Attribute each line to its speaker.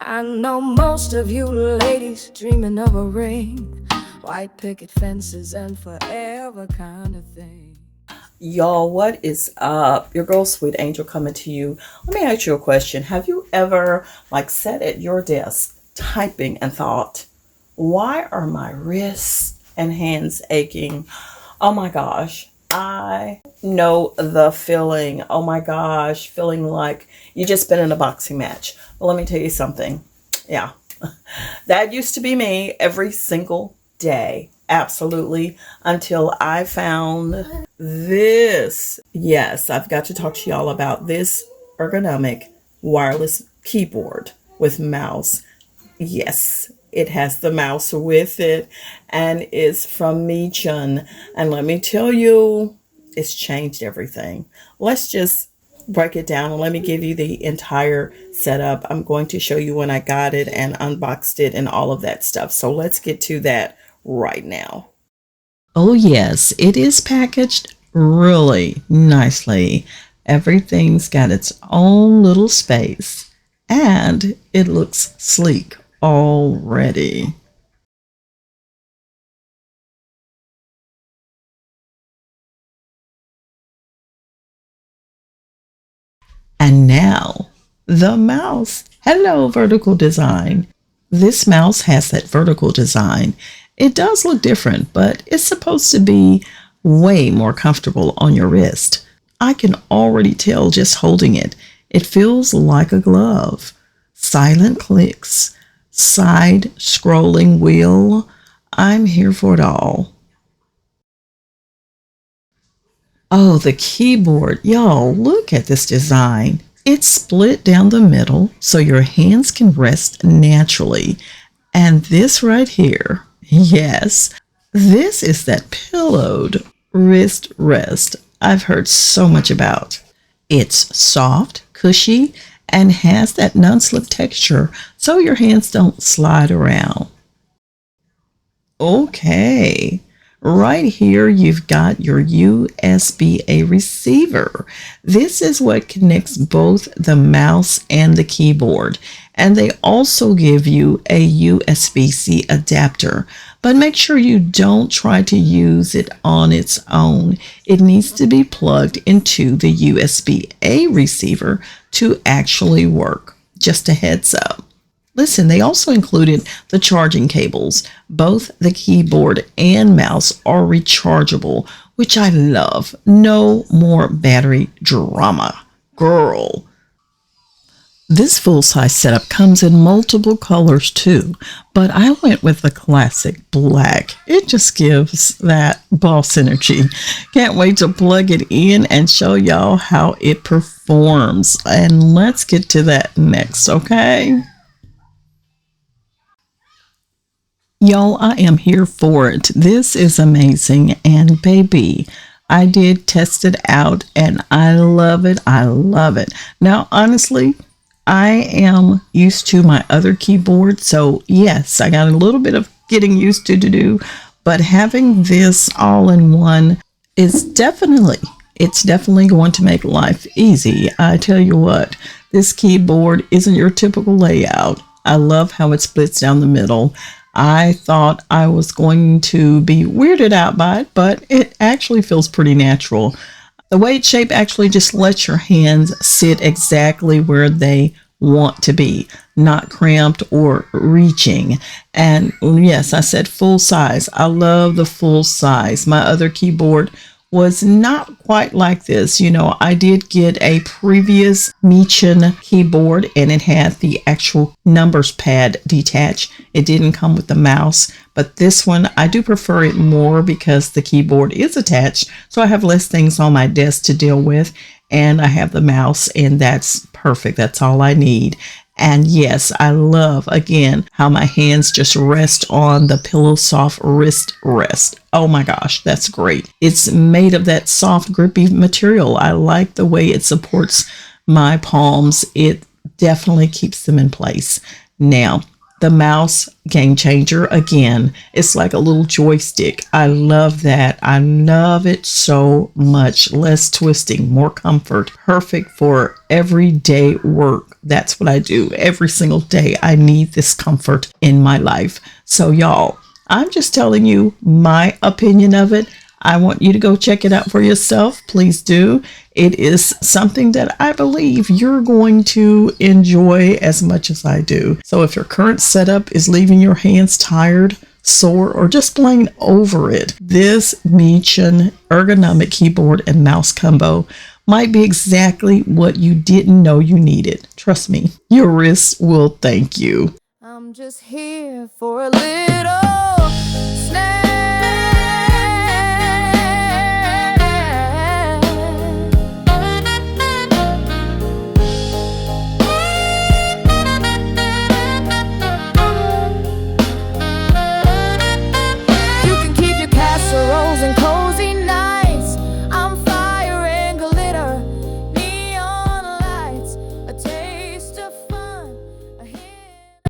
Speaker 1: I know most of you ladies dreaming of a ring, white picket fences and forever kind of thing.
Speaker 2: Y'all, what is up? Your girl, Sweet Angel, coming to you. Let me ask you a question. Have you ever, sat at your desk typing and thought, why are my wrists and hands aching? Oh my gosh, I know the feeling. Oh my gosh, feeling like you just been in a boxing match. But let me tell you something. Yeah, that used to be me every single day. Absolutely. Until I found this. Yes, I've got to talk to y'all about this ergonomic wireless keyboard with mouse. Yes, it has the mouse with it and is from MEETION. And let me tell you, it's changed everything. Let's just break it down and let me give you the entire setup. I'm going to show you when I got it and unboxed it and all of that stuff. So let's get to that right now. Oh yes, it is packaged really nicely. Everything's got its own little space and it looks sleek already. And now, the mouse. Hello, vertical design. This mouse has that vertical design. It does look different, but it's supposed to be way more comfortable on your wrist. I can already tell just holding it. It feels like a glove. Silent clicks, side scrolling wheel. I'm here for it all. Oh, the keyboard. Y'all, look at this design. It's split down the middle so your hands can rest naturally. And this right here, yes, this is that pillowed wrist rest I've heard so much about. It's soft, cushy, and has that non-slip texture so your hands don't slide around. Okay. Right here, you've got your USB-A receiver. This is what connects both the mouse and the keyboard. And they also give you a USB-C adapter. But make sure you don't try to use it on its own. It needs to be plugged into the USB-A receiver to actually work. Just a heads up. Listen, they also included the charging cables. Both the keyboard and mouse are rechargeable, which I love. No more battery drama. Girl. This full-size setup comes in multiple colors too, but I went with the classic black. It just gives that boss energy. Can't wait to plug it in and show y'all how it performs. And let's get to that next, okay? Y'all, I am here for it. This is amazing. And baby, I did test it out and I love it. I love it. Now, honestly, I am used to my other keyboard. So yes, I got a little bit of getting used to do, but having this all in one is it's definitely going to make life easy. I tell you what, this keyboard isn't your typical layout. I love how it splits down the middle. I thought I was going to be weirded out by it, but it actually feels pretty natural. The way it's shaped actually just lets your hands sit exactly where they want to be, not cramped or reaching. And yes, I said full size. I love the full size. My other keyboard was not quite like this. You know, I did get a previous MEETION keyboard and it had the actual numbers pad detached. It didn't come with the mouse, but this one, I do prefer it more because the keyboard is attached. So I have less things on my desk to deal with and I have the mouse and that's perfect. That's all I need. And yes, I love, again, how my hands just rest on the pillow soft wrist rest. Oh my gosh, that's great. It's made of that soft, grippy material. I like the way it supports my palms. It definitely keeps them in place. Now, The mouse, game changer again. It's like a little joystick. I love that. I love it so much. Less twisting, more comfort. Perfect for everyday work. That's what I do every single day. I need this comfort in my life. So y'all, I'm just telling you my opinion of it. I want you to go check it out for yourself. Please do. It is something that I believe you're going to enjoy as much as I do. So if your current setup is leaving your hands tired, sore, or just plain over it, this MEETION ergonomic keyboard and mouse combo might be exactly what you didn't know you needed. Trust me, your wrists will thank you.
Speaker 1: I'm just here for a little